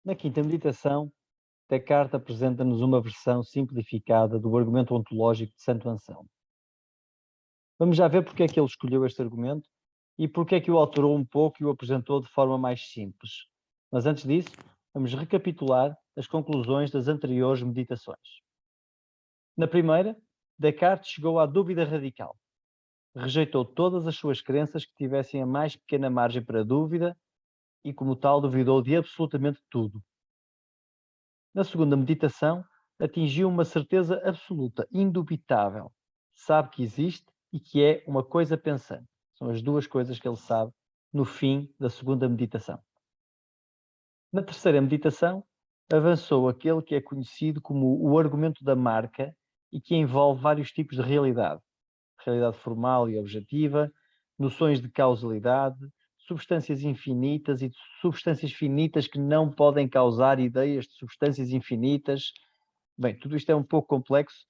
Na quinta meditação, Descartes apresenta-nos uma versão simplificada do argumento ontológico de Santo Anselmo. Vamos já ver porque é que ele escolheu este argumento e porque é que o alterou um pouco e o apresentou de forma mais simples. Mas antes disso, vamos recapitular as conclusões das anteriores meditações. Na primeira, Descartes chegou à dúvida radical. Rejeitou todas as suas crenças que tivessem a mais pequena margem para dúvida e, como tal, duvidou de absolutamente tudo. Na segunda meditação, atingiu uma certeza absoluta, indubitável. Sabe que existe e que é uma coisa pensante. São as duas coisas que ele sabe no fim da segunda meditação. Na terceira meditação, avançou aquele que é conhecido como o argumento da marca e que envolve vários tipos de realidade. Realidade formal e objetiva, noções de causalidade, substâncias infinitas e substâncias finitas que não podem causar ideias de substâncias infinitas. Bem, tudo isto é um pouco complexo.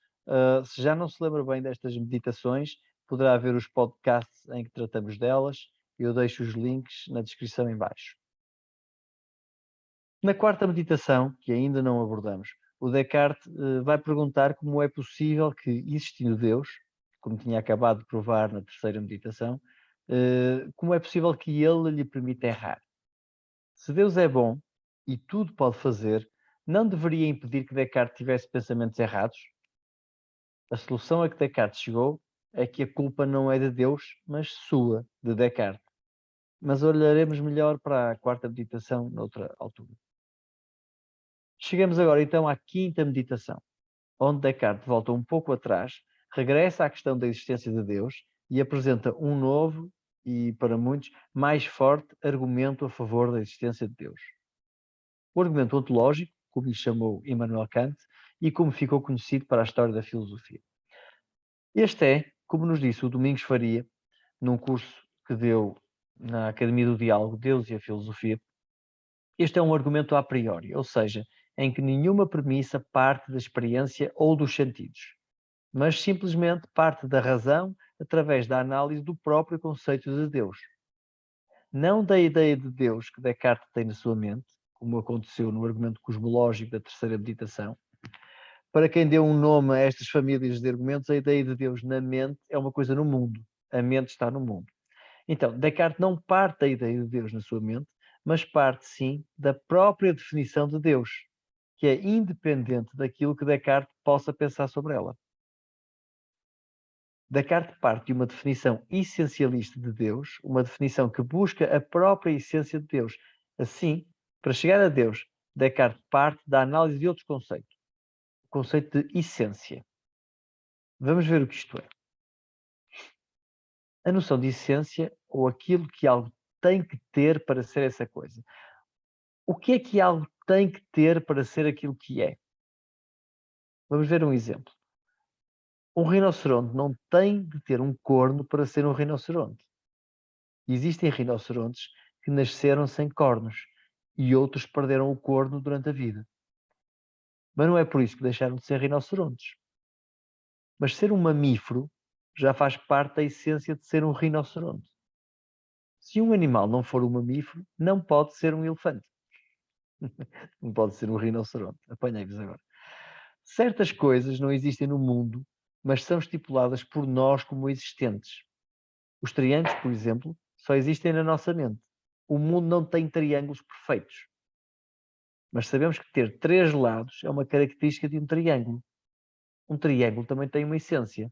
Se já não se lembra bem destas meditações, poderá ver os podcasts em que tratamos delas. Eu deixo os links na descrição em baixo. Na quarta meditação, que ainda não abordamos, o Descartes vai perguntar como é possível que, existindo Deus, como tinha acabado de provar na terceira meditação, como é possível que ele lhe permita errar. Se Deus é bom e tudo pode fazer, não deveria impedir que Descartes tivesse pensamentos errados? A solução a que Descartes chegou é que a culpa não é de Deus, mas sua, de Descartes. Mas olharemos melhor para a quarta meditação noutra altura. Chegamos agora então à quinta meditação, onde Descartes volta um pouco atrás, regressa à questão da existência de Deus e apresenta um novo e, para muitos, mais forte argumento a favor da existência de Deus. O argumento ontológico, como lhe chamou Immanuel Kant, e como ficou conhecido para a história da filosofia. Este é, como nos disse o Domingos Faria, num curso que deu na Academia do Diálogo, Deus e a Filosofia, este é um argumento a priori, ou seja, em que nenhuma premissa parte da experiência ou dos sentidos, mas simplesmente parte da razão através da análise do próprio conceito de Deus. Não da ideia de Deus que Descartes tem na sua mente, como aconteceu no argumento cosmológico da terceira meditação. Para quem deu um nome a estas famílias de argumentos, a ideia de Deus na mente é uma coisa no mundo. A mente está no mundo. Então, Descartes não parte da ideia de Deus na sua mente, mas parte, sim, da própria definição de Deus, que é independente daquilo que Descartes possa pensar sobre ela. Descartes parte de uma definição essencialista de Deus, uma definição que busca a própria essência de Deus. Assim, para chegar a Deus, Descartes parte da análise de outro conceito, o conceito de essência. Vamos ver o que isto é. A noção de essência, ou aquilo que algo tem que ter para ser essa coisa. O que é que algo tem que ter para ser aquilo que é? Vamos ver um exemplo. Um rinoceronte não tem de ter um corno para ser um rinoceronte. Existem rinocerontes que nasceram sem cornos e outros perderam o corno durante a vida. Mas não é por isso que deixaram de ser rinocerontes. Mas ser um mamífero já faz parte da essência de ser um rinoceronte. Se um animal não for um mamífero, não pode ser um elefante. Não pode ser um rinoceronte. Apanhei-vos agora. Certas coisas não existem no mundo, mas são estipuladas por nós como existentes. Os triângulos, por exemplo, só existem na nossa mente. O mundo não tem triângulos perfeitos. Mas sabemos que ter três lados é uma característica de um triângulo. Um triângulo também tem uma essência.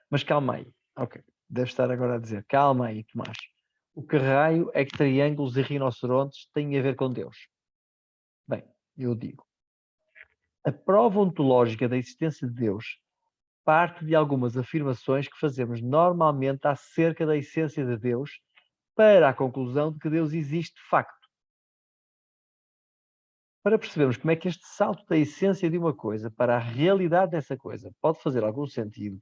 Mas calma aí. Ok, deve estar agora a dizer, calma aí, Tomás. O que raio é que triângulos e rinocerontes têm a ver com Deus? Bem, eu digo. A prova ontológica da existência de Deus parte de algumas afirmações que fazemos normalmente acerca da essência de Deus para a conclusão de que Deus existe de facto. Para percebermos como é que este salto da essência de uma coisa para a realidade dessa coisa pode fazer algum sentido,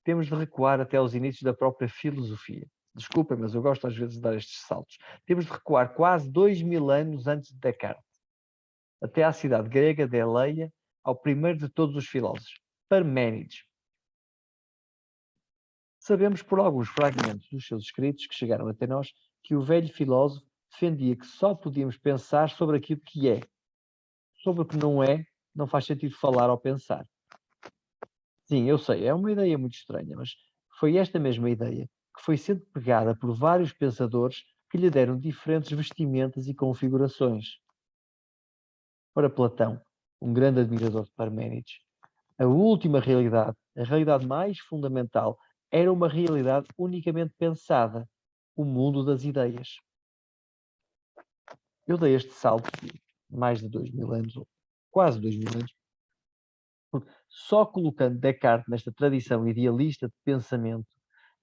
temos de recuar até aos inícios da própria filosofia. Desculpem, mas eu gosto às vezes de dar estes saltos. Temos de recuar quase 2000 anos antes de Descartes, até à cidade grega de Eleia, ao primeiro de todos os filósofos, Parménides. Sabemos por alguns fragmentos dos seus escritos que chegaram até nós que o velho filósofo defendia que só podíamos pensar sobre aquilo que é. Sobre o que não é, não faz sentido falar ou pensar. Sim, eu sei, é uma ideia muito estranha, mas foi esta mesma ideia que foi sendo pegada por vários pensadores que lhe deram diferentes vestimentas e configurações. Para Platão, um grande admirador de Parménides, a última realidade, a realidade mais fundamental, era uma realidade unicamente pensada, o mundo das ideias. Eu dei este salto de mais de 2000 anos, ou quase 2000 anos, porque só colocando Descartes nesta tradição idealista de pensamento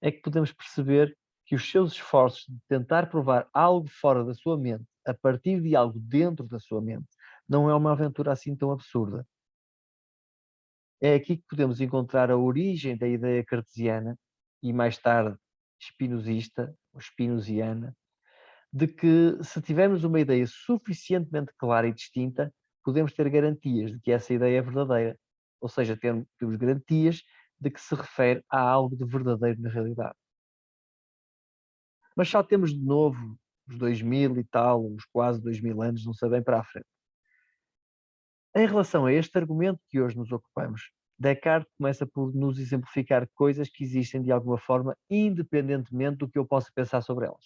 é que podemos perceber que os seus esforços de tentar provar algo fora da sua mente, a partir de algo dentro da sua mente, não é uma aventura assim tão absurda. É aqui que podemos encontrar a origem da ideia cartesiana e mais tarde spinozista ou spinoziana, de que se tivermos uma ideia suficientemente clara e distinta, podemos ter garantias de que essa ideia é verdadeira. Ou seja, temos garantias de que se refere a algo de verdadeiro na realidade. Mas só temos de novo os 2000 e tal, os quase 2000 anos, não sei bem para a frente. Em relação a este argumento que hoje nos ocupamos, Descartes começa por nos exemplificar coisas que existem de alguma forma, independentemente do que eu possa pensar sobre elas.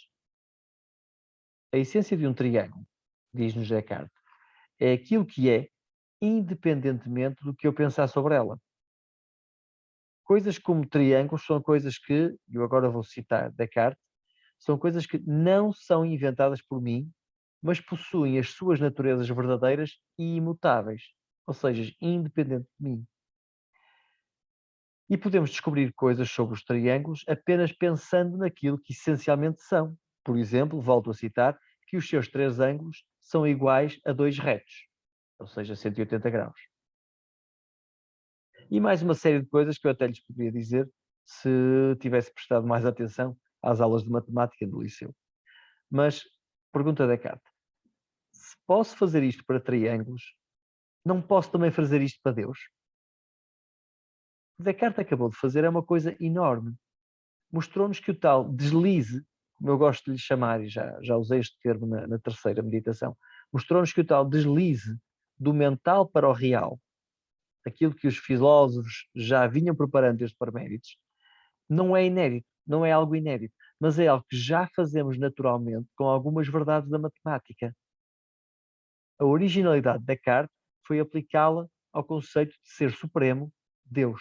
A essência de um triângulo, diz-nos Descartes, é aquilo que é, independentemente do que eu pensar sobre ela. Coisas como triângulos são coisas que, eu agora vou citar Descartes, são coisas que não são inventadas por mim, mas possuem as suas naturezas verdadeiras e imutáveis, ou seja, independente de mim. E podemos descobrir coisas sobre os triângulos apenas pensando naquilo que essencialmente são. Por exemplo, volto a citar, que os seus três ângulos são iguais a dois retos, ou seja, 180 graus. E mais uma série de coisas que eu até lhes poderia dizer se tivesse prestado mais atenção às aulas de matemática do liceu. Mas, pergunta Descartes, se posso fazer isto para triângulos, não posso também fazer isto para Deus? O Descartes acabou de fazer é uma coisa enorme. Mostrou-nos que o tal deslize, como eu gosto de lhe chamar, e já usei este termo na terceira meditação, mostrou-nos que o tal deslize do mental para o real, aquilo que os filósofos já vinham preparando desde Parménides, não é inédito, não é algo inédito, mas é algo que já fazemos naturalmente com algumas verdades da matemática. A originalidade de Descartes foi aplicá-la ao conceito de ser supremo, Deus.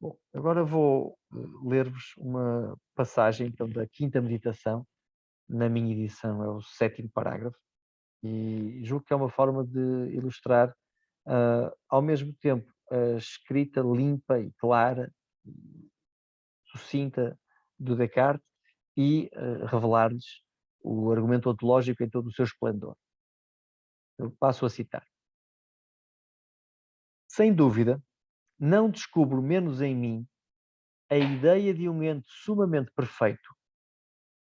Bom, agora vou ler-vos uma passagem então, da quinta meditação, na minha edição é o sétimo parágrafo, e julgo que é uma forma de ilustrar, ao mesmo tempo, a escrita limpa e clara, sucinta do Descartes e revelar-lhes o argumento ontológico em todo o seu esplendor. Eu passo a citar. Sem dúvida, não descubro menos em mim a ideia de um ente sumamente perfeito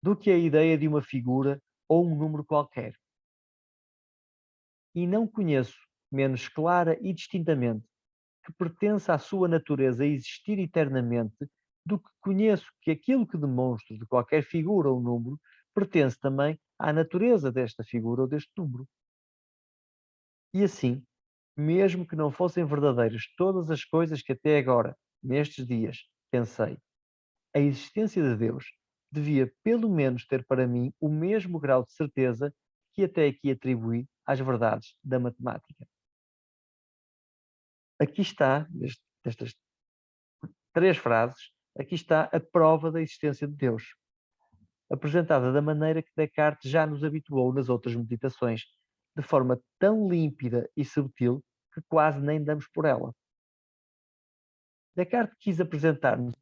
do que a ideia de uma figura ou um número qualquer. E não conheço menos clara e distintamente que pertence à sua natureza existir eternamente do que conheço que aquilo que demonstro de qualquer figura ou número pertence também à natureza desta figura ou deste número. E assim, mesmo que não fossem verdadeiras todas as coisas que até agora, nestes dias, pensei, a existência de Deus devia pelo menos ter para mim o mesmo grau de certeza que até aqui atribuí às verdades da matemática. Aqui está, nestas três frases, aqui está a prova da existência de Deus, apresentada da maneira que Descartes já nos habituou nas outras meditações, de forma tão límpida e subtil que quase nem damos por ela. Descartes quis apresentar-nos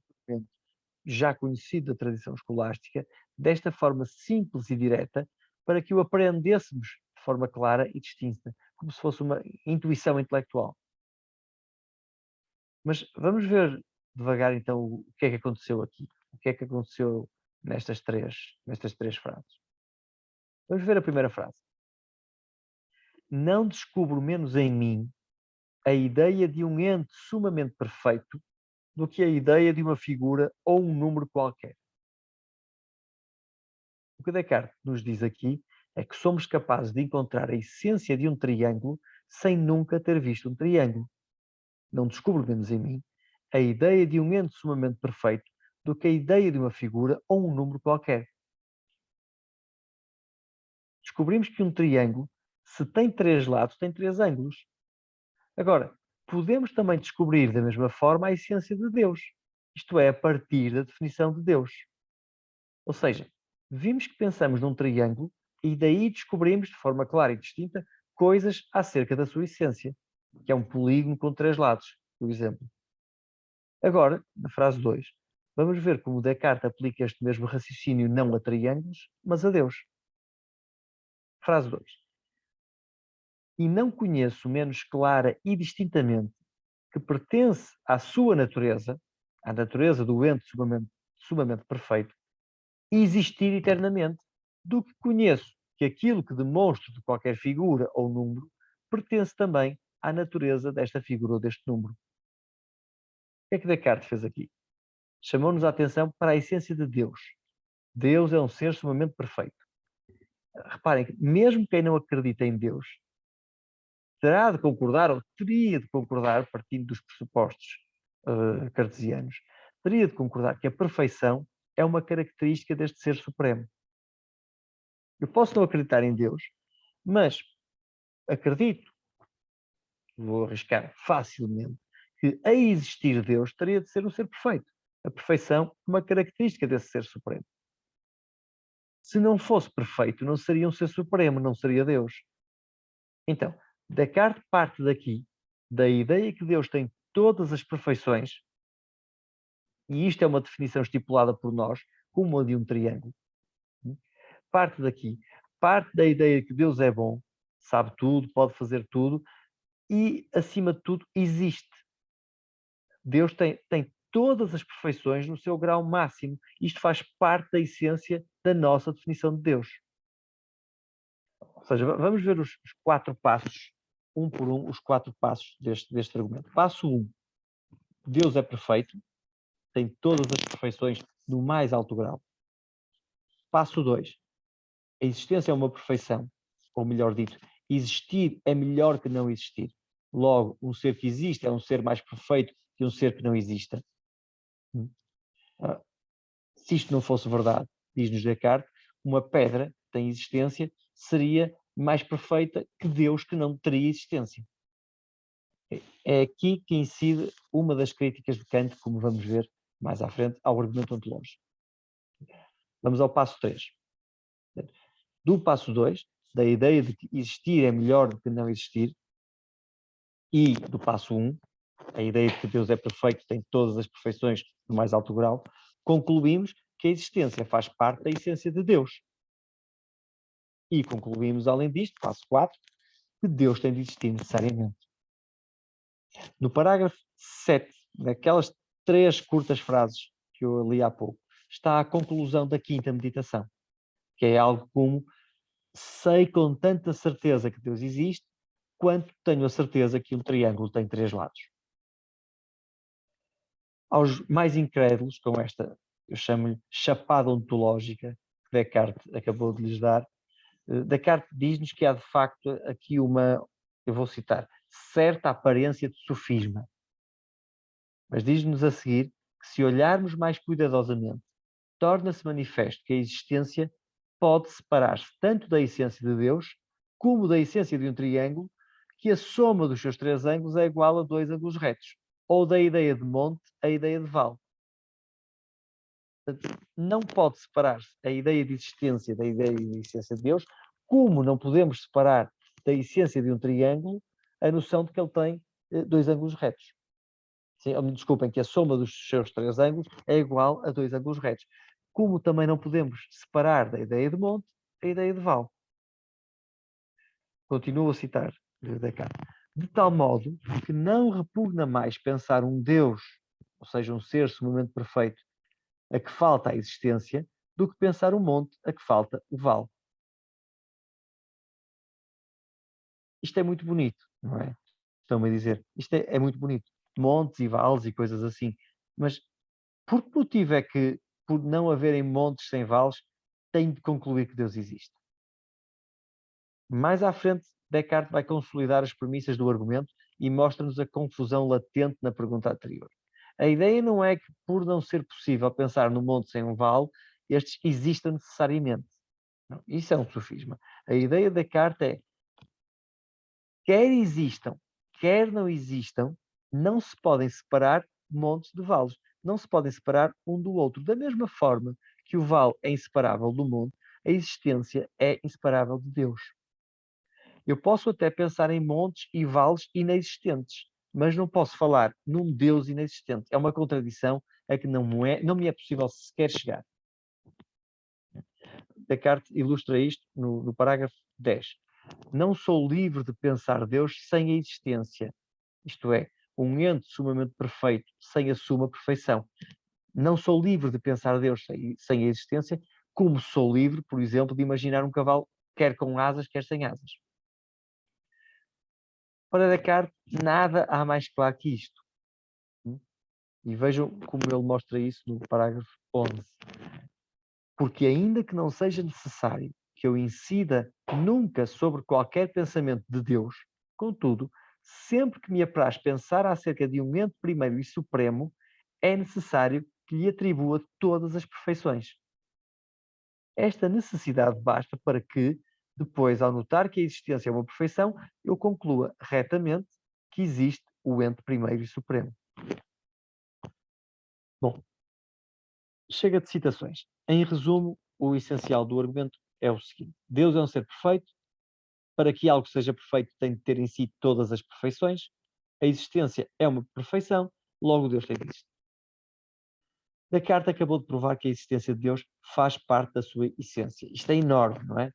já conhecido da tradição escolástica, desta forma simples e direta, para que o aprendêssemos de forma clara e distinta, como se fosse uma intuição intelectual. Mas vamos ver devagar então o que é que aconteceu aqui, o que é que aconteceu nestas três frases. Vamos ver a primeira frase. Não descubro menos em mim a ideia de um ente sumamente perfeito do que a ideia de uma figura ou um número qualquer. que Descartes nos diz aqui é que somos capazes de encontrar a essência de um triângulo sem nunca ter visto um triângulo. Não descubro menos em mim a ideia de um ente sumamente perfeito do que a ideia de uma figura ou um número qualquer. Descobrimos que um triângulo, se tem 3 lados, tem 3 ângulos. Agora, podemos também descobrir da mesma forma a essência de Deus, isto é, a partir da definição de Deus. Ou seja, vimos que pensamos num triângulo e daí descobrimos de forma clara e distinta coisas acerca da sua essência, que é um polígono com 3 lados, por exemplo. Agora, na frase 2, vamos ver como Descartes aplica este mesmo raciocínio não a triângulos, mas a Deus. Frase 2. E não conheço menos clara e distintamente que pertence à sua natureza, à natureza do ente sumamente perfeito, existir eternamente, do que conheço que aquilo que demonstro de qualquer figura ou número pertence também à natureza desta figura ou deste número. O que é que Descartes fez aqui? Chamou-nos a atenção para a essência de Deus. Deus é um ser sumamente perfeito. Reparem que mesmo quem não acredita em Deus terá de concordar, ou teria de concordar, partindo dos pressupostos cartesianos, teria de concordar que a perfeição é uma característica deste ser supremo. Eu posso não acreditar em Deus, mas acredito, vou arriscar facilmente, que a existir Deus teria de ser um ser perfeito. A perfeição é uma característica desse ser supremo. Se não fosse perfeito, não seria um ser supremo, não seria Deus. Então, Descartes parte daqui, da ideia que Deus tem todas as perfeições, e isto é uma definição estipulada por nós, como a de um triângulo. Parte daqui, parte da ideia que Deus é bom, sabe tudo, pode fazer tudo, e, acima de tudo, existe. Deus tem todas as perfeições no seu grau máximo. Isto faz parte da essência da nossa definição de Deus. Ou seja, vamos ver os 4 passos, um por um, os 4 passos deste argumento. Passo 1. Deus é perfeito, tem todas as perfeições no mais alto grau. Passo 2. A existência é uma perfeição, ou melhor dito, existir é melhor que não existir. Logo, um ser que existe é um ser mais perfeito que um ser que não exista. Se isto não fosse verdade, diz-nos Descartes, uma pedra que tem existência seria mais perfeita que Deus que não teria existência. É aqui que incide uma das críticas de Kant, como vamos ver mais à frente, ao argumento ontológico. Vamos ao passo 3. Do passo 2, da ideia de que existir é melhor do que não existir, e do passo 1, a ideia de que Deus é perfeito, tem todas as perfeições no mais alto grau, concluímos que a existência faz parte da essência de Deus. E concluímos, além disto, passo 4, que Deus tem de existir necessariamente. No parágrafo 7, naquelas 3 curtas frases que eu li há pouco, está a conclusão da quinta meditação, que é algo como: sei com tanta certeza que Deus existe, quanto tenho a certeza que um triângulo tem 3 lados. Aos mais incrédulos, com esta, eu chamo-lhe chapada ontológica, que Descartes acabou de lhes dar, Descartes diz-nos que há de facto aqui uma, eu vou citar, certa aparência de sofisma. Mas diz-nos a seguir que, se olharmos mais cuidadosamente, torna-se manifesto que a existência pode separar-se tanto da essência de Deus como da essência de um triângulo, que a soma dos seus 3 ângulos é igual a 2 ângulos retos, ou da ideia de monte à ideia de vale. Portanto, não pode separar-se a ideia de existência da ideia de essência de Deus, como não podemos separar da essência de um triângulo a noção de que ele tem 2 ângulos retos. Desculpem, que a soma dos seus 3 ângulos é igual a 2 ângulos retos. Como também não podemos separar da ideia de monte a ideia de vale. Continuo a citar Descartes. De tal modo que não repugna mais pensar um Deus, ou seja, um ser sumamente perfeito, a que falta a existência, do que pensar um monte a que falta o vale. Isto é muito bonito, não é? Estão-me a dizer, isto é muito bonito. Montes e vales e coisas assim. Mas por que motivo é que, por não haverem montes sem vales, tem de concluir que Deus existe. Mais à frente, Descartes vai consolidar as premissas do argumento e mostra-nos a confusão latente na pergunta anterior. A ideia não é que, por não ser possível pensar no monte sem um vale, estes existam necessariamente. Não, isso é um sofisma. A ideia de Descartes é: quer existam, quer não existam, não se podem separar montes de vales. Não se podem separar um do outro. Da mesma forma que o vale é inseparável do monte, a existência é inseparável de Deus. Eu posso até pensar em montes e vales inexistentes, mas não posso falar num Deus inexistente. É uma contradição a que não me é possível sequer chegar. Descartes ilustra isto no parágrafo 10. Não sou livre de pensar Deus sem a existência. Isto é, um ente sumamente perfeito sem a suma perfeição. Não sou livre de pensar Deus sem a existência, como sou livre, por exemplo, de imaginar um cavalo quer com asas, quer sem asas. Para Descartes, nada há mais claro que isto. E vejam como ele mostra isso no parágrafo 11. Porque ainda que não seja necessário que eu incida nunca sobre qualquer pensamento de Deus, contudo, sempre que me apraz pensar acerca de um ente primeiro e supremo, é necessário que lhe atribua todas as perfeições. Esta necessidade basta para que, depois, ao notar que a existência é uma perfeição, eu conclua retamente que existe o ente primeiro e supremo. Bom, chega de citações. Em resumo, o essencial do argumento é o seguinte: Deus é um ser perfeito. Para que algo seja perfeito, tem de ter em si todas as perfeições. A existência é uma perfeição, logo Deus tem de existir. Descartes acabou de provar que a existência de Deus faz parte da sua essência. Isto é enorme, não é?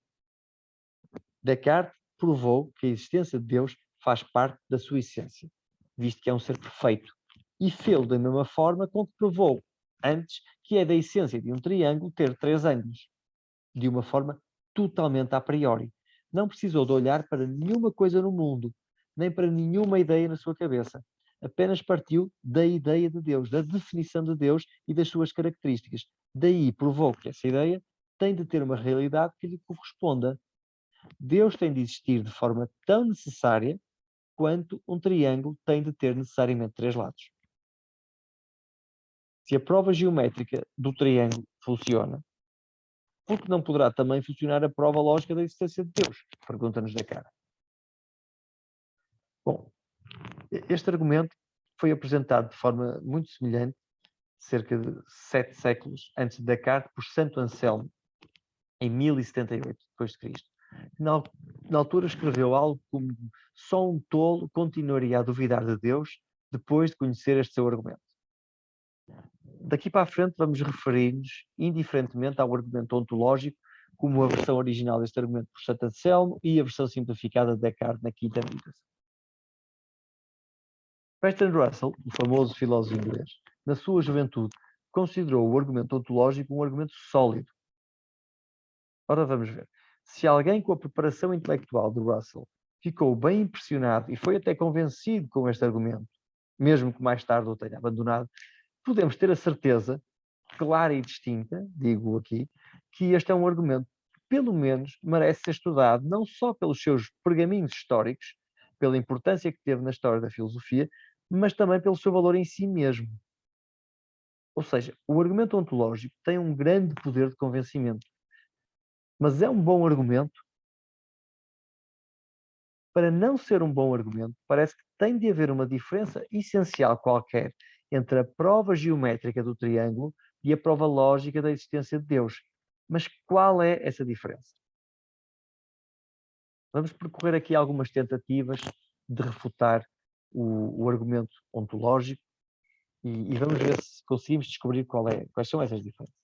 Descartes provou que a existência de Deus faz parte da sua essência, visto que é um ser perfeito. E fê-lo da mesma forma com que provou antes que é da essência de um triângulo ter 3 ângulos, de uma forma totalmente a priori. Não precisou de olhar para nenhuma coisa no mundo, nem para nenhuma ideia na sua cabeça. Apenas partiu da ideia de Deus, da definição de Deus e das suas características. Daí provou que essa ideia tem de ter uma realidade que lhe corresponda. Deus tem de existir de forma tão necessária quanto um triângulo tem de ter necessariamente 3 lados. Se a prova geométrica do triângulo funciona, por que não poderá também funcionar a prova lógica da existência de Deus? Pergunta-nos Descartes. Bom, este argumento foi apresentado de forma muito semelhante, cerca de 7 séculos antes de Descartes, por Santo Anselmo, em 1078 d.C. Na altura escreveu algo como: só um tolo continuaria a duvidar de Deus depois de conhecer este seu argumento. Daqui para a frente vamos referir-nos indiferentemente ao argumento ontológico como a versão original deste argumento por Santo Anselmo e a versão simplificada de Descartes na quinta meditação. Bertrand Russell, o famoso filósofo inglês, na sua juventude, considerou o argumento ontológico um argumento sólido. Ora, vamos ver. Se alguém com a preparação intelectual de Russell ficou bem impressionado e foi até convencido com este argumento, mesmo que mais tarde o tenha abandonado, podemos ter a certeza, clara e distinta, digo aqui, que este é um argumento que, pelo menos, merece ser estudado não só pelos seus pergaminhos históricos, pela importância que teve na história da filosofia, mas também pelo seu valor em si mesmo. Ou seja, o argumento ontológico tem um grande poder de convencimento. Mas é um bom argumento? Para não ser um bom argumento, parece que tem de haver uma diferença essencial qualquer entre a prova geométrica do triângulo e a prova lógica da existência de Deus. Mas qual é essa diferença? Vamos percorrer aqui algumas tentativas de refutar o argumento ontológico e vamos ver se conseguimos descobrir quais são essas diferenças.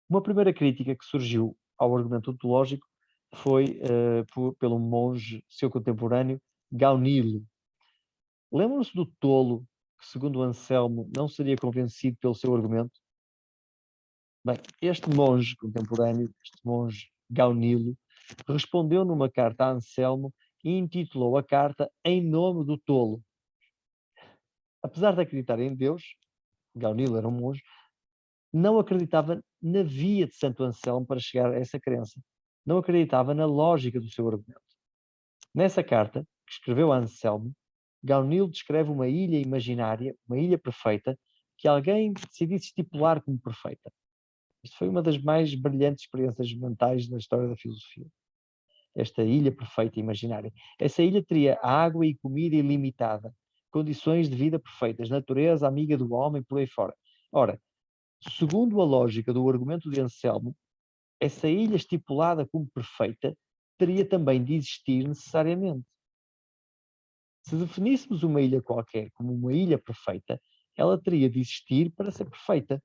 Uma primeira crítica que surgiu ao argumento ontológico foi pelo monge seu contemporâneo, Gaunilo. Lembram-se do tolo que, segundo Anselmo, não seria convencido pelo seu argumento? Bem, este monge contemporâneo, este monge Gaunilo, respondeu numa carta a Anselmo e intitulou a carta Em Nome do Tolo. Apesar de acreditar em Deus, Gaunilo era um monge, não acreditava na via de Santo Anselmo para chegar a essa crença. Não acreditava na lógica do seu argumento. Nessa carta, que escreveu a Anselmo, Gaunil descreve uma ilha imaginária, uma ilha perfeita, que alguém decidisse estipular como perfeita. Isto foi uma das mais brilhantes experiências mentais na história da filosofia. Esta ilha perfeita e imaginária. Essa ilha teria água e comida ilimitada, condições de vida perfeitas, natureza amiga do homem, por aí fora. Ora, segundo a lógica do argumento de Anselmo, essa ilha estipulada como perfeita teria também de existir necessariamente. Se definíssemos uma ilha qualquer como uma ilha perfeita, ela teria de existir para ser perfeita.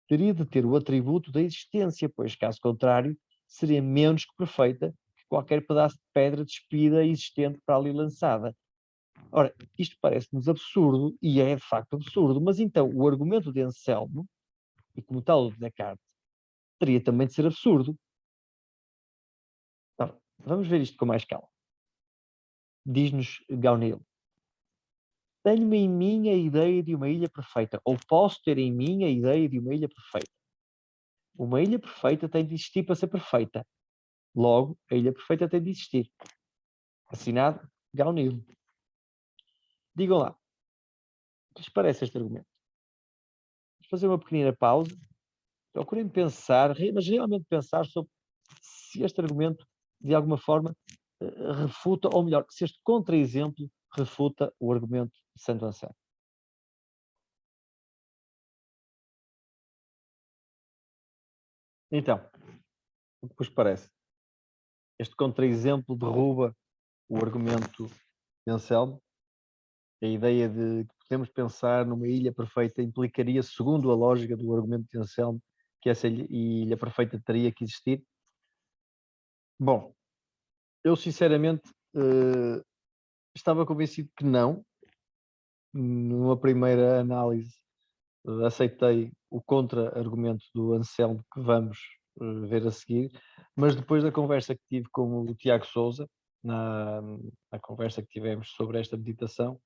Teria de ter o atributo da existência, pois, caso contrário, seria menos que perfeita que qualquer pedaço de pedra despida existente para ali lançada. Ora, isto parece-nos absurdo, e é de facto absurdo, mas então o argumento de Anselmo, e como tal o de Descartes, teria também de ser absurdo. Então, vamos ver isto com mais calma. Diz-nos Gaunil: tenho em mim a ideia de uma ilha perfeita, ou posso ter em mim a ideia de uma ilha perfeita. Uma ilha perfeita tem de existir para ser perfeita. Logo, a ilha perfeita tem de existir. Assinado Gaunil. Digam lá, o que lhes parece este argumento? Vamos fazer uma pequenina pausa. Procurem pensar, mas realmente pensar sobre se este argumento, de alguma forma, refuta, ou melhor, se este contra-exemplo refuta o argumento de Santo Anselmo. Então, o que vos parece? Este contra-exemplo derruba o argumento de Anselmo? A ideia de que podemos pensar numa ilha perfeita implicaria, segundo a lógica do argumento de Anselmo, que essa ilha perfeita teria que existir? Bom, eu sinceramente estava convencido que não. Numa primeira análise, aceitei o contra-argumento do Anselmo, que vamos ver a seguir, mas depois da conversa que tive com o Tiago Souza, na conversa que tivemos sobre esta meditação,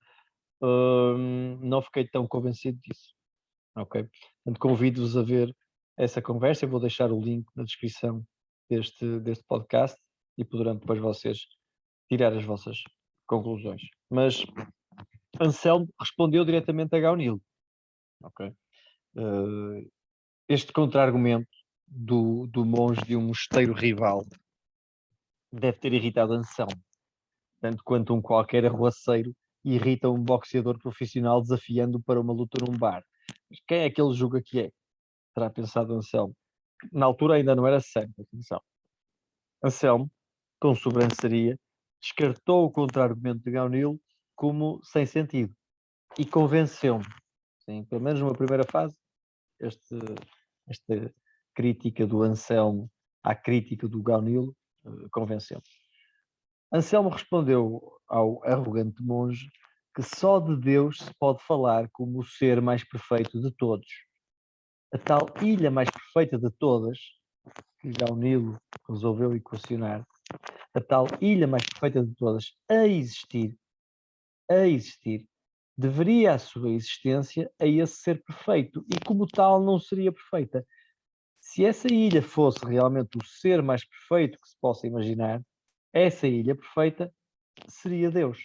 não fiquei tão convencido disso. Ok? Portanto, convido-vos a ver essa conversa. Eu vou deixar o link na descrição deste podcast e poderão depois vocês tirar as vossas conclusões. Mas Anselmo respondeu diretamente a Gaunil. Ok? Este contra-argumento do monge de um mosteiro rival deve ter irritado Anselmo, tanto quanto um qualquer arruaceiro irrita um boxeador profissional desafiando-o para uma luta num bar. Mas quem é que ele julga que é? Terá pensado Anselmo. Na altura ainda não era santo, atenção. Anselmo, com sobranceria, descartou o contra-argumento de Gaunil como sem sentido e convenceu-me. Sim, pelo menos numa primeira fase, esta crítica do Anselmo à crítica do Gaunil convenceu-me. Anselmo respondeu ao arrogante monge que só de Deus se pode falar como o ser mais perfeito de todos. A tal ilha mais perfeita de todas, que Gaunilo resolveu equacionar, a tal ilha mais perfeita de todas a existir, deveria a sua existência a esse ser perfeito e como tal não seria perfeita. Se essa ilha fosse realmente o ser mais perfeito que se possa imaginar, essa ilha perfeita seria Deus.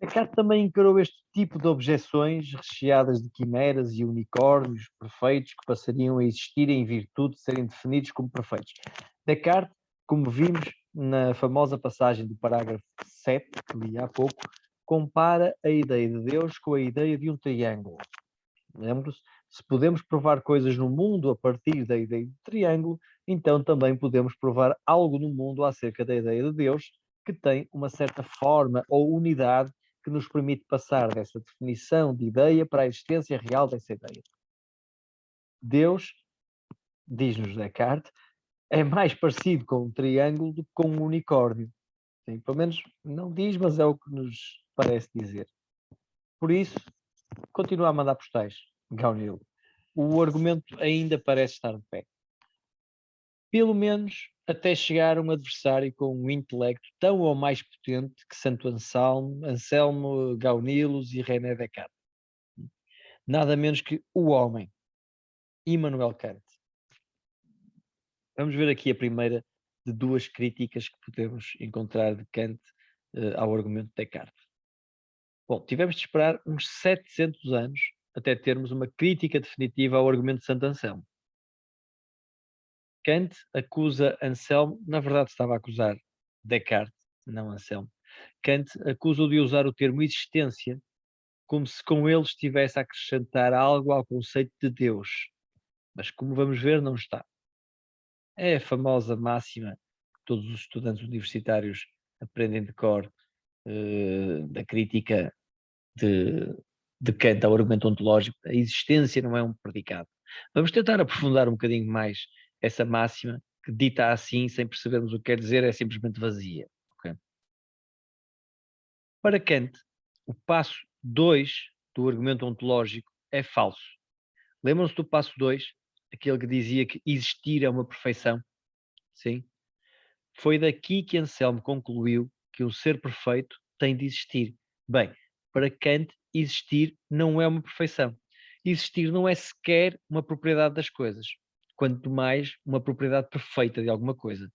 Descartes também encarou este tipo de objeções recheadas de quimeras e unicórnios perfeitos que passariam a existir em virtude de serem definidos como perfeitos. Descartes, como vimos na famosa passagem do parágrafo 7, que li há pouco, compara a ideia de Deus com a ideia de um triângulo. Lembro-se, se podemos provar coisas no mundo a partir da ideia de triângulo, então também podemos provar algo no mundo acerca da ideia de Deus, que tem uma certa forma ou unidade que nos permite passar dessa definição de ideia para a existência real dessa ideia. Deus, diz-nos Descartes, é mais parecido com um triângulo do que com um unicórnio. Sim, pelo menos não diz, mas é o que nos parece dizer. Por isso, continua a mandar postais, Gaunil. O argumento ainda parece estar de pé. Pelo menos até chegar um adversário com um intelecto tão ou mais potente que Santo Anselmo, Gaunilos e René Descartes. Nada menos que o homem. Immanuel Kant. Vamos ver aqui a primeira de duas críticas que podemos encontrar de Kant ao argumento de Descartes. Bom, tivemos de esperar uns 700 anos até termos uma crítica definitiva ao argumento de Santo Anselmo. Kant acusa Anselmo, na verdade estava a acusar Descartes, não Anselmo. Kant acusa-o de usar o termo existência como se com ele estivesse a acrescentar algo ao conceito de Deus. Mas como vamos ver, não está. É a famosa máxima que todos os estudantes universitários aprendem de cor, da crítica de Kant ao argumento ontológico. A existência não é um predicado. Vamos tentar aprofundar um bocadinho mais essa máxima que, dita assim, sem percebermos o que quer dizer, é simplesmente vazia. Okay? Para Kant, o passo 2 do argumento ontológico é falso. Lembram-se do passo 2? Aquele que dizia que existir é uma perfeição? Sim. Foi daqui que Anselmo concluiu que um ser perfeito tem de existir. Bem, para Kant, existir não é uma perfeição. Existir não é sequer uma propriedade das coisas, quanto mais uma propriedade perfeita de alguma coisa.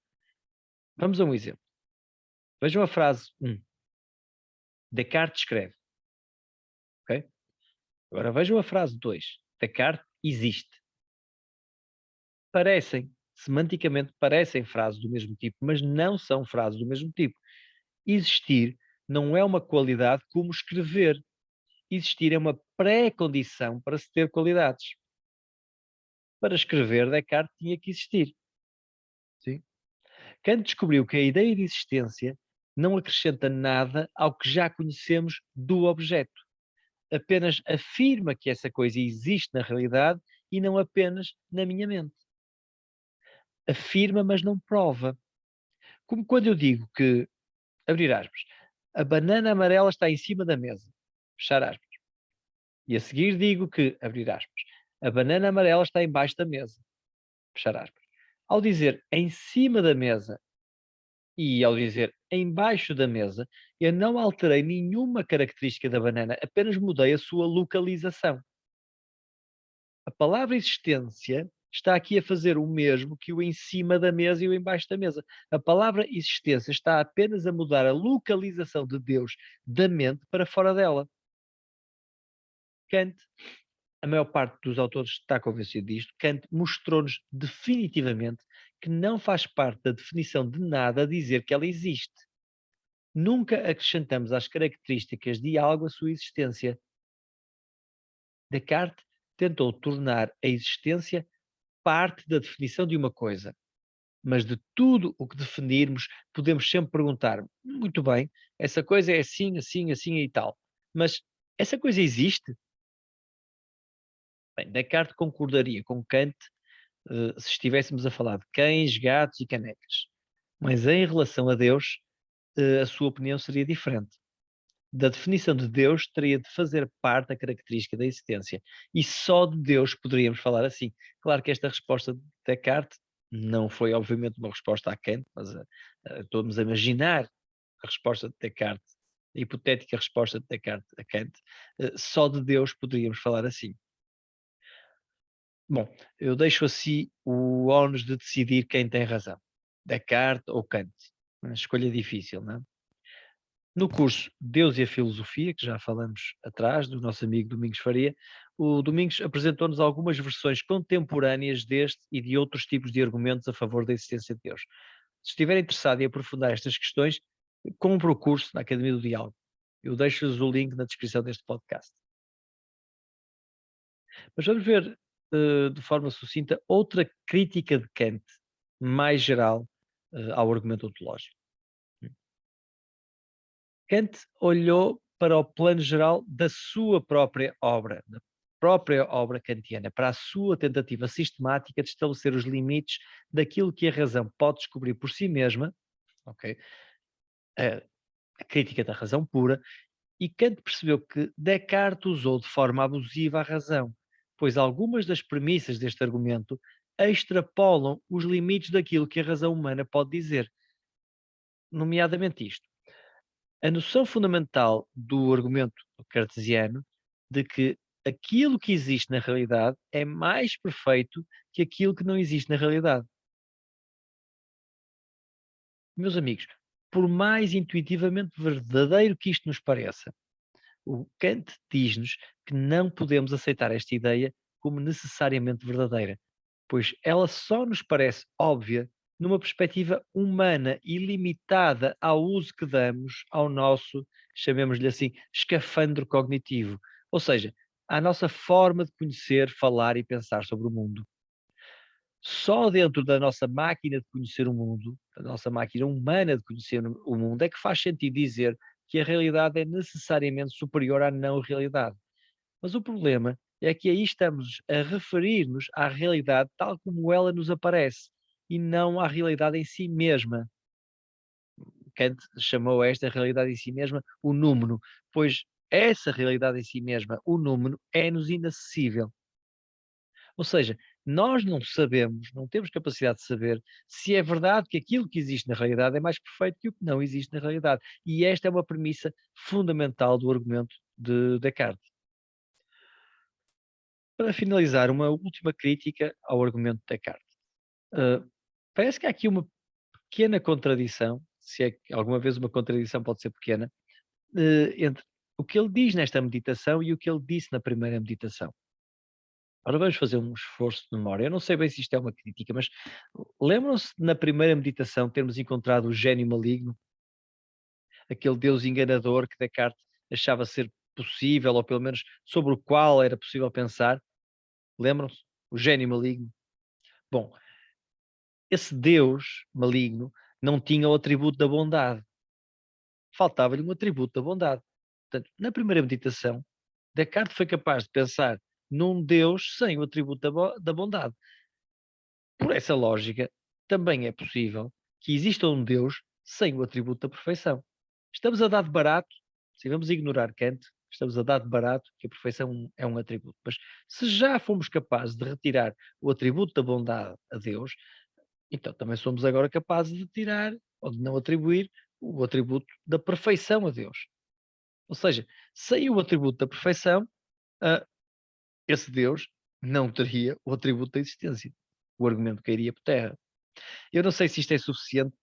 Vamos a um exemplo. Vejam a frase 1. Descartes escreve. Okay? Agora vejam a frase 2. Descartes existe. Parecem, semanticamente parecem frases do mesmo tipo, mas não são frases do mesmo tipo. Existir não é uma qualidade como escrever. Existir é uma pré-condição para se ter qualidades. Para escrever, Descartes tinha que existir. Sim? Kant descobriu que a ideia de existência não acrescenta nada ao que já conhecemos do objeto. Apenas afirma que essa coisa existe na realidade e não apenas na minha mente. Afirma, mas não prova. Como quando eu digo que, abrir aspas, a banana amarela está em cima da mesa, fechar aspas. E a seguir digo que, abrir aspas, a banana amarela está embaixo da mesa, fechar aspas. Ao dizer em cima da mesa e ao dizer embaixo da mesa, eu não alterei nenhuma característica da banana, apenas mudei a sua localização. A palavra existência está aqui a fazer o mesmo que o em cima da mesa e o embaixo da mesa. A palavra existência está apenas a mudar a localização de Deus da mente para fora dela. Kant, a maior parte dos autores está convencido disto, Kant mostrou-nos definitivamente que não faz parte da definição de nada dizer que ela existe. Nunca acrescentamos às características de algo a sua existência. Descartes tentou tornar a existência parte da definição de uma coisa. Mas de tudo o que definirmos, podemos sempre perguntar: muito bem, essa coisa é assim, assim, assim e tal. Mas essa coisa existe? Bem, Descartes concordaria com Kant se estivéssemos a falar de cães, gatos e canecas. Mas em relação a Deus, a sua opinião seria diferente. Da definição de Deus teria de fazer parte da característica da existência. E só de Deus poderíamos falar assim. Claro que esta resposta de Descartes não foi, obviamente, uma resposta a Kant, mas estamos a imaginar a resposta de Descartes, a hipotética resposta de Descartes a Kant, só de Deus poderíamos falar assim. Bom, eu deixo assim o ónus de decidir quem tem razão, Descartes ou Kant. Uma escolha difícil, não é? No curso Deus e a Filosofia, que já falamos atrás, do nosso amigo Domingos Faria, o Domingos apresentou-nos algumas versões contemporâneas deste e de outros tipos de argumentos a favor da existência de Deus. Se estiver interessado em aprofundar estas questões, compre o curso na Academia do Diálogo. Eu deixo-lhes o link na descrição deste podcast. Mas vamos ver, de forma sucinta, outra crítica de Kant, mais geral, ao argumento ontológico. Kant olhou para o plano geral da sua própria obra, da própria obra kantiana, para a sua tentativa sistemática de estabelecer os limites daquilo que a razão pode descobrir por si mesma, ok? A crítica da razão pura, e Kant percebeu que Descartes usou de forma abusiva a razão, pois algumas das premissas deste argumento extrapolam os limites daquilo que a razão humana pode dizer, nomeadamente isto. A noção fundamental do argumento cartesiano de que aquilo que existe na realidade é mais perfeito que aquilo que não existe na realidade. Meus amigos, por mais intuitivamente verdadeiro que isto nos pareça, o Kant diz-nos que não podemos aceitar esta ideia como necessariamente verdadeira, pois ela só nos parece óbvia numa perspectiva humana e limitada ao uso que damos ao nosso, chamemos-lhe assim, escafandro cognitivo, ou seja, à nossa forma de conhecer, falar e pensar sobre o mundo. Só dentro da nossa máquina de conhecer o mundo, da nossa máquina humana de conhecer o mundo, é que faz sentido dizer que a realidade é necessariamente superior à não realidade. Mas o problema é que aí estamos a referir-nos à realidade tal como ela nos aparece e não à realidade em si mesma. Kant chamou esta realidade em si mesma o númeno, pois essa realidade em si mesma, o númeno, é-nos inacessível. Ou seja, nós não sabemos, não temos capacidade de saber se é verdade que aquilo que existe na realidade é mais perfeito que o que não existe na realidade. E esta é uma premissa fundamental do argumento de Descartes. Para finalizar, uma última crítica ao argumento de Descartes. Uh, Parece que há aqui uma pequena contradição, se é que alguma vez uma contradição pode ser pequena, entre o que ele diz nesta meditação e o que ele disse na primeira meditação. Ora, vamos fazer um esforço de memória. Eu não sei bem se isto é uma crítica, mas lembram-se na primeira meditação termos encontrado o gênio maligno, aquele Deus enganador que Descartes achava ser possível, ou pelo menos sobre o qual era possível pensar? Lembram-se? O gênio maligno. Bom, esse Deus maligno não tinha o atributo da bondade. Faltava-lhe um atributo da bondade. Portanto, na primeira meditação, Descartes foi capaz de pensar num Deus sem o atributo da bondade. Por essa lógica, também é possível que exista um Deus sem o atributo da perfeição. Estamos a dar de barato, se vamos ignorar Kant, estamos a dar de barato que a perfeição é um atributo. Mas se já fomos capazes de retirar o atributo da bondade a Deus, então também somos agora capazes de tirar ou de não atribuir o atributo da perfeição a Deus. Ou seja, sem o atributo da perfeição, ah, esse Deus não teria o atributo da existência. O argumento cairia por terra. Eu não sei se isto é suficiente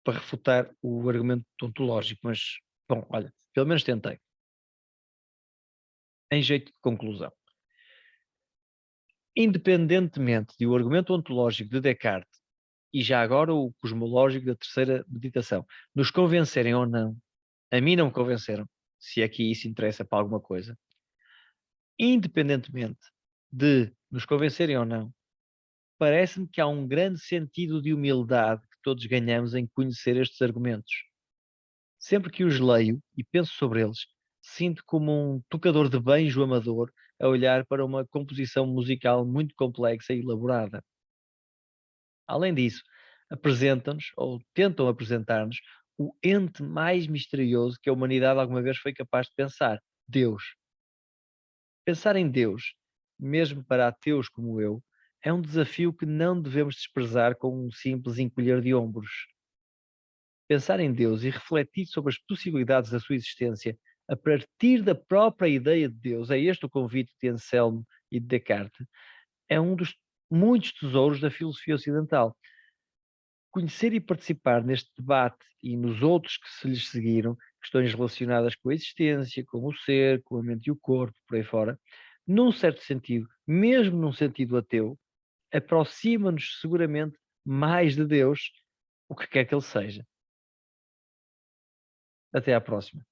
para refutar o argumento ontológico, mas, bom, olha, pelo menos tentei. Em jeito de conclusão. Independentemente do argumento ontológico de Descartes e já agora o cosmológico da terceira meditação, nos convencerem ou não, a mim não me convenceram, se é que isso interessa para alguma coisa, independentemente de nos convencerem ou não, parece-me que há um grande sentido de humildade que todos ganhamos em conhecer estes argumentos. Sempre que os leio e penso sobre eles, sinto como um tocador de banjo amador a olhar para uma composição musical muito complexa e elaborada. Além disso, apresentam-nos, ou tentam apresentar-nos, o ente mais misterioso que a humanidade alguma vez foi capaz de pensar: Deus. Pensar em Deus, mesmo para ateus como eu, é um desafio que não devemos desprezar com um simples encolher de ombros. Pensar em Deus e refletir sobre as possibilidades da sua existência a partir da própria ideia de Deus, é este o convite de Anselmo e de Descartes, é um dos muitos tesouros da filosofia ocidental. Conhecer e participar neste debate e nos outros que se lhes seguiram, questões relacionadas com a existência, com o ser, com a mente e o corpo, por aí fora, num certo sentido, mesmo num sentido ateu, aproxima-nos seguramente mais de Deus, o que quer que ele seja. Até à próxima.